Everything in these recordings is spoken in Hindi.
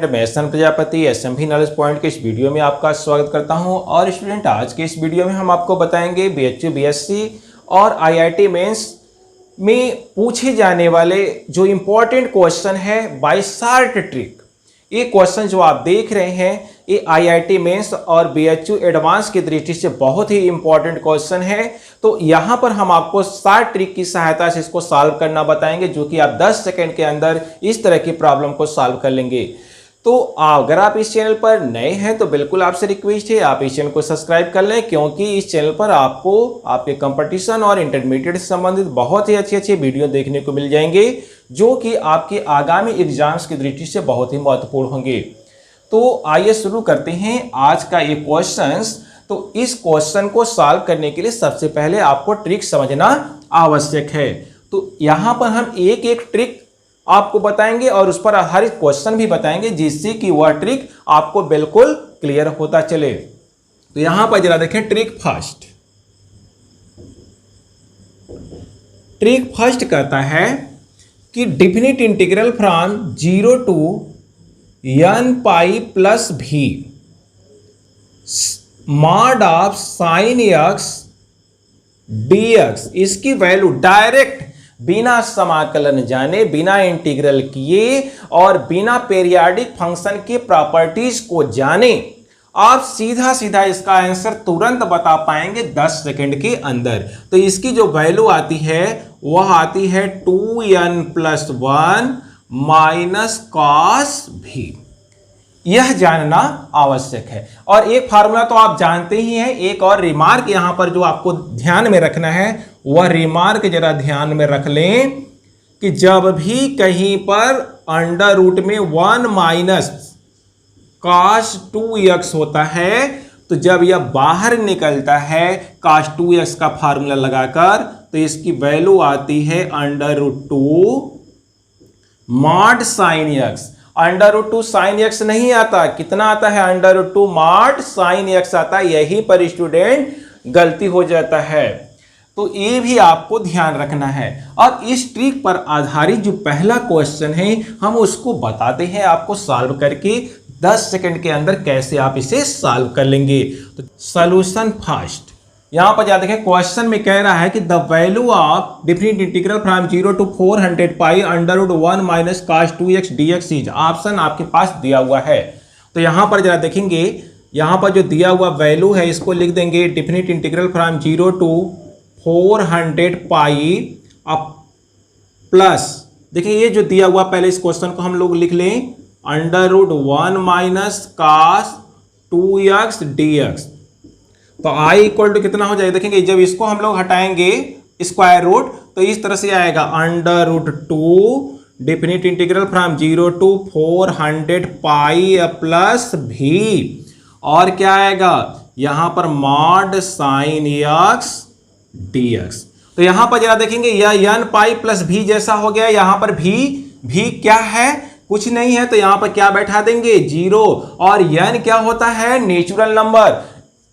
मैं सन प्रजापति एसएमपी नॉलेज पॉइंट के इस वीडियो में आपका स्वागत करता हूं। और स्टूडेंट, आज के इस वीडियो में हम आपको बताएंगे बीएचयू बीएससी और आईआईटी मेंस में पूछे जाने वाले जो इम्पोर्टेंट क्वेश्चन है बाय शार्ट ट्रिक। ये क्वेश्चन जो आप देख रहे हैं ये आईआईटी मेंस और बीएचयू एडवांस की दृष्टि से बहुत ही इंपॉर्टेंट क्वेश्चन है। तो यहाँ पर हम आपको शार्ट ट्रिक की सहायता से इसको सॉल्व करना बताएंगे, जो कि आप 10 सेकंड के अंदर इस तरह की प्रॉब्लम को सॉल्व कर लेंगे। तो अगर आप इस चैनल पर नए हैं तो बिल्कुल आपसे रिक्वेस्ट है आप इस चैनल को सब्सक्राइब कर लें, क्योंकि इस चैनल पर आपको आपके कंपटीशन और इंटरमीडिएट से संबंधित बहुत ही अच्छे वीडियो देखने को मिल जाएंगे, जो कि आपके आगामी एग्जाम्स की दृष्टि से बहुत ही महत्वपूर्ण होंगे। तो आइए शुरू करते हैं आज का ये क्वेश्चंस। तो इस क्वेश्चन को सॉल्व करने के लिए सबसे पहले आपको ट्रिक समझना आवश्यक है। तो यहाँ पर हम एक एक ट्रिक आपको बताएंगे और उस पर हर एक क्वेश्चन भी बताएंगे, जिससे कि वह ट्रिक आपको बिल्कुल क्लियर होता चले। तो यहां पर जरा देखें ट्रिक फर्स्ट। ट्रिक फर्स्ट कहता है कि definite integral from 0 to n pi plus v mod of sine x dx, इसकी वैल्यू डायरेक्ट बिना समाकलन जाने, बिना इंटीग्रल किए और बिना पीरियाडिक फंक्शन के प्रॉपर्टीज को जाने आप सीधा सीधा इसका आंसर तुरंत बता पाएंगे 10 सेकंड के अंदर। तो इसकी जो वैल्यू आती है वह आती है 2n+1 माइनस कॉस भी। यह जानना आवश्यक है। और एक फार्मूला तो आप जानते ही हैं, एक और रिमार्क यहां पर जो आपको ध्यान में रखना है वह रिमार्क जरा ध्यान में रख लें कि जब भी कहीं पर अंडर रूट में 1 माइनस cos 2x होता है, तो जब यह बाहर निकलता है cos 2x का फार्मूला लगाकर, तो इसकी वैल्यू आती है √2 mod sine x। √2 sine x नहीं आता, कितना आता है √2 मॉड साइन x आता है। यहीं पर स्टूडेंट गलती हो जाता है, तो ये भी आपको ध्यान रखना है। और इस ट्रिक पर आधारित जो पहला क्वेश्चन है हम उसको बताते हैं आपको सॉल्व करके 10 सेकंड के अंदर कैसे आप इसे सॉल्व कर लेंगे। तो सॉल्यूशन फर्स्ट, यहां पर याद रखें क्वेश्चन में कह रहा है कि the value of definite integral from 0 to 400 pi √1 minus cos 2x dx is, option आपके पास दिया हुआ है। तो यहां पर जरा देखेंगे, यहां पर जो दिया हुआ वैल्यू है इसको लिख देंगे डिफिनिट इंटीग्रल फ्रॉम 0 टू 400 पाई अब प्लस, देखिए ये जो दिया हुआ, पहले इस क्वेश्चन को हम लोग लिख लें √1 माइनस cos 2x dx। तो i इक्वल टू कितना हो जाएगा, देखेंगे जब इसको हम लोग हटाएंगे स्क्वायर रूट तो इस तरह से आएगा √2 definite integral from 0 to 400 pi plus भी, और क्या आएगा यहां पर मॉड साइन x dx। तो यहां पर जरा देखेंगे यह n पाई प्लस भी जैसा हो गया। यहां पर भी क्या है, कुछ नहीं है, तो यहां पर क्या बैठा देंगे 0। और n क्या होता है, नेचुरल नंबर,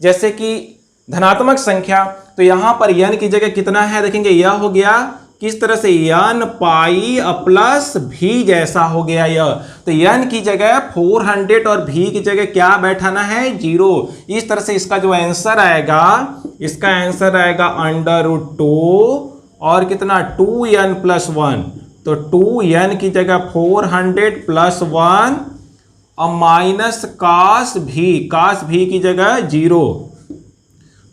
जैसे कि धनात्मक संख्या। तो यहां पर n की जगह कितना है, देखेंगे यह हो गया किस तरह से n पाई प्लस भी जैसा हो गया यह। तो n की जगह 400 और भी की जगह क्या बैठाना है 0। इस तरह से इसका जो आंसर आएगा, इसका आंसर आएगा √2 और कितना 2n+1। तो 2n की जगह 400 + 1 और माइनस cos भी की जगह 0।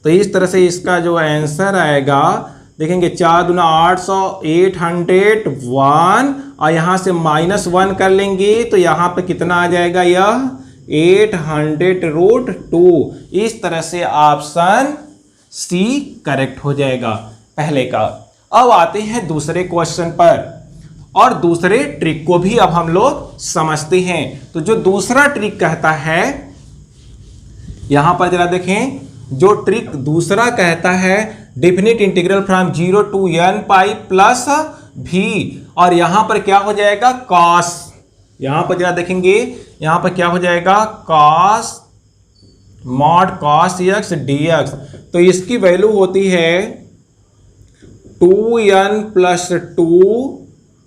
तो इस तरह से इसका जो आंसर आएगा, देखेंगे 4 दूना 800 801 और यहां से -1 कर लेंगे तो यहां पे कितना आ जाएगा, यह 800√2। इस तरह से ऑप्शन सी करेक्ट हो जाएगा पहले का। अब आते हैं दूसरे क्वेश्चन पर और दूसरे ट्रिक को भी अब हम लोग समझते हैं। तो जो दूसरा ट्रिक कहता है, यहां पर जरा देखें, जो ट्रिक दूसरा कहता है definite integral from 0 to n pi plus भी, और यहां पर क्या हो जाएगा cos, यहां पर जरा देखेंगे यहां पर क्या हो जाएगा cos mod cos x dx। तो इसकी वैल्यू होती है 2n+2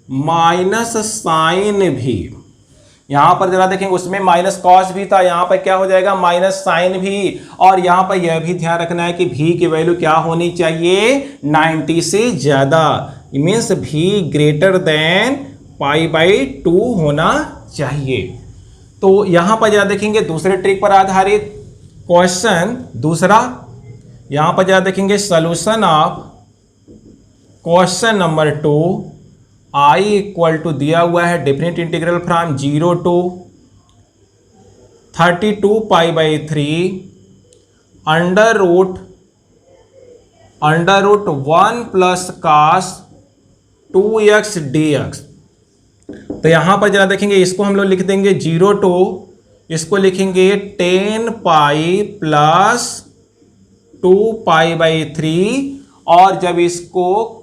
माइनस साइन भी। यहां पर जरा देखेंगे उसमें माइनस कॉस भी था, यहां पर क्या हो जाएगा माइनस साइन भी। और यहां पर यह भी ध्यान रखना है कि भी की वैल्यू क्या होनी चाहिए 90 से ज्यादा, मीन्स भी ग्रेटर देन π/2 होना चाहिए। तो यहां पर जरा देखेंगे दूसरे ट्रिक पर आधारित क्वेश्चन दूसरा, यहां पर जरा देखेंगे solution of question number 2। I equal to दिया हुआ है definite integral from 0 to 32 π/3 under root 1 plus cos 2x dx। तो यहां पर जरा देखेंगे इसको हम लोग लिख देंगे 0 to, इसको लिखेंगे 10 पाई प्लस 2 π/3, और जब इसको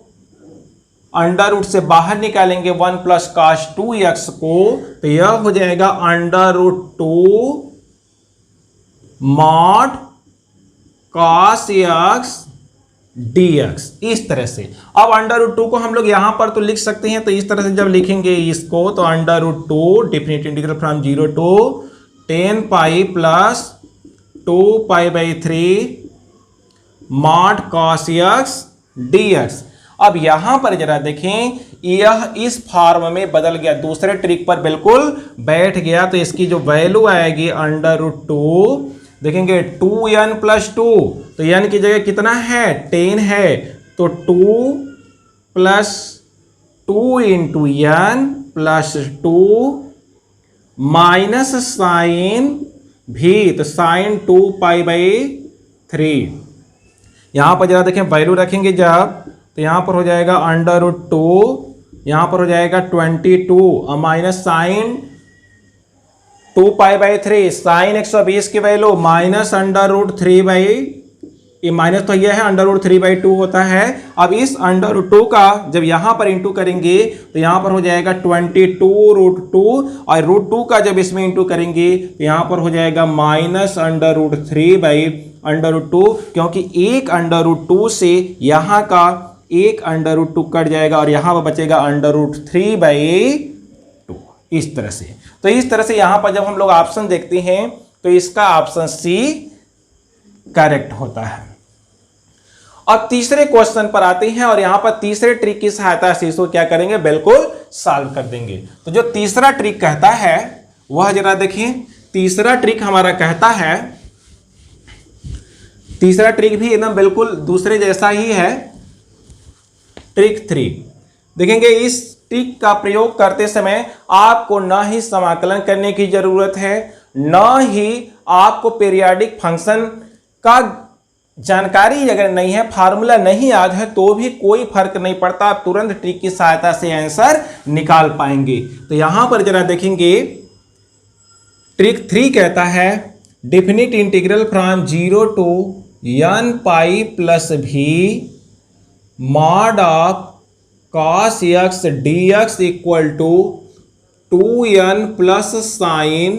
अंडर रूट से बाहर निकालेंगे 1 प्लस cos 2x को, तो यह हो जाएगा under root 2 mod cos x dx। इस तरह से अब अंडर रूट 2 को हम लोग यहां पर तो लिख सकते हैं, तो इस तरह से जब लिखेंगे इसको तो under root 2 definite integral from 0 to 10 pi plus 2 π/3 mod cos x dx। अब यहां पर जरा देखें यह इस फॉर्म में बदल गया, दूसरे ट्रिक पर बिल्कुल बैठ गया। तो इसकी जो वैल्यू आएगी अंडर रूट 2, देखेंगे 2n प्लस 2, तो n की जगह कितना है 10 है, तो 2 plus 2 into n plus 2 minus sine भी, तो साइन 2 π/3। यहां पर जरा देखें वैल्यू रखेंगे जब, तो यहां पर हो जाएगा अंडर रूट 2, यहां पर हो जाएगा 22 और माइनस साइन 2 π/3, साइन 120 की वैल्यू माइनस अंडर रूट 3 ये माइनस तो यह है अंडर रूट 3/2 होता है। अब इस अंडर रूट 2 का जब यहां पर इंटू करेंगे तो यहां पर हो जाएगा 22 रूट 2, और रूट 2 का जब इसमें इंटू करेंगे तो यहां पर हो जाएगा माइनस अंडर रूट 3/√2, क्योंकि एक अंडर रूट 2 से यहां का एक अंडर रूट 2 कट जाएगा और यहां पर बचेगा अंडर रूट 3/2। इस तरह से, तो इस तरह से यहां पर जब हम लोग ऑप्शन देखते हैं तो इसका ऑप्शन सी करेक्ट होता है। अब तीसरे क्वेश्चन पर आते हैं और यहां पर तीसरे ट्रिक की सहायता से इसको क्या करेंगे बिल्कुल सॉल्व कर देंगे। तो जो तीसरा ट्रिक कहता है वह जरा देखिए, तीसरा ट्रिक हमारा कहता है, तीसरा ट्रिक भी एकदम बिल्कुल दूसरे जैसा ही है। ट्रिक 3 देखेंगे, इस ट्रिक का प्रयोग करते समय आपको न ही समाकलन करने की जरूरत है, न ही आपको पीरियाडिक फंक्शन का जानकारी अगर नहीं है, फार्मूला नहीं याद है, तो भी कोई फर्क नहीं पड़ता, आप तुरंत ट्रिक की सहायता से आंसर निकाल पाएंगे। तो यहां पर जरा देखेंगे ट्रिक 3 कहता है definite integral from 0 to n pi plus v mod of cos x dx equal to 2n plus sine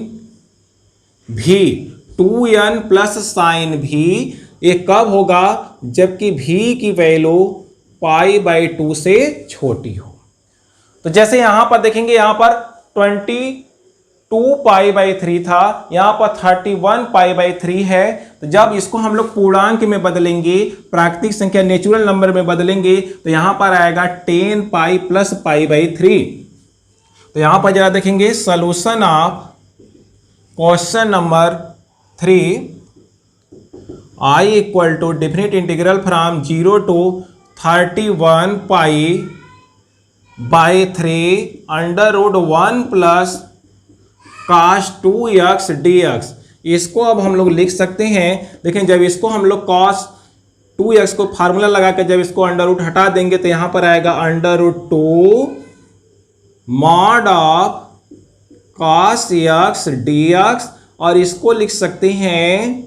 v. 2n plus sine भी ये कब होगा, जबकि भी की वैल्यू π/2 से छोटी हो। तो जैसे यहां पर देखेंगे, यहां पर 22 π/3 था, यहां पर 31 π/3 है। तो जब इसको हम लोग पूर्णांक में बदलेंगे, प्राकृतिक संख्या नेचुरल नंबर में बदलेंगे, तो यहां पर आएगा 10 पाई प्लस π/3। तो यहां पर जरा देखेंगे solution of question number 3, I equal to definite integral from 0 to 31 π/3 under root 1 plus cos 2x dx। इसको अब हम लोग लिख सकते हैं, देखें जब इसको हम लोग cos 2x को फार्मूला लगाकर जब इसको अंडर रूट हटा देंगे तो यहां पर आएगा under root 2 mod of cos x dx, और इसको लिख सकते हैं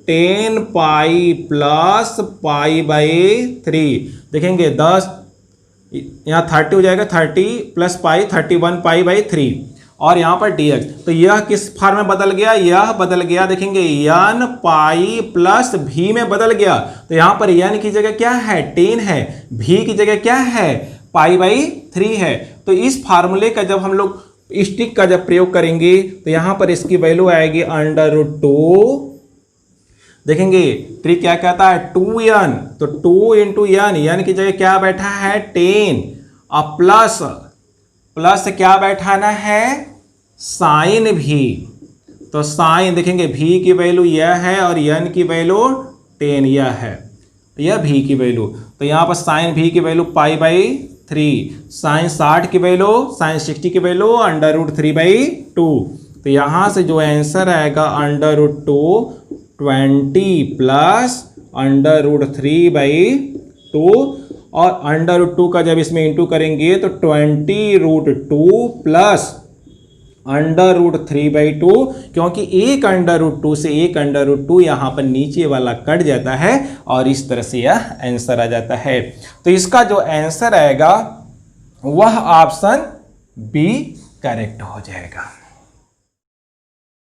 10 पाई प्लस π/3। देखेंगे 10 यहाँ 30 हो जाएगा, 30 प्लस पाई 31 π/3, और यहाँ पर dx। तो यह किस फॉर्म में बदल गया, यह बदल गया देखेंगे n पाई प्लस v में बदल गया। तो यहाँ पर n की जगह क्या है 10 है, v की जगह क्या है π/3 है। तो इस फार्मूले का जब हम लोग स्टिक का जब प्रयोग करेंगे तो यहां पर इसकी वैल्यू आएगी √2। देखेंगे ट्रिक क्या कहता है 2n, तो 2 इंटू n की जगह क्या बैठा है 10, और प्लस क्या बैठाना है साइन भी। तो साइन देखेंगे भी की वैल्यू यह है और n की वैल्यू 10 यह है, यह भी की वैल्यू। तो यहाँ पर साइन भी की वैल्यू π/3, साइन 60 की वैल्यू, साइन 60 की वैल्यू √3/2। तो यहाँ से जो आंसर आएगा √2 20 प्लस √3/2, और √2 का जब इसमें इंटू करेंगे तो 20√2 प्लस √3/2, क्योंकि एक √2 से एक √2 यहाँ पर नीचे वाला कट जाता है और इस तरह से यह आंसर आ जाता है। तो इसका जो आंसर आएगा वह ऑप्शन बी करेक्ट हो जाएगा।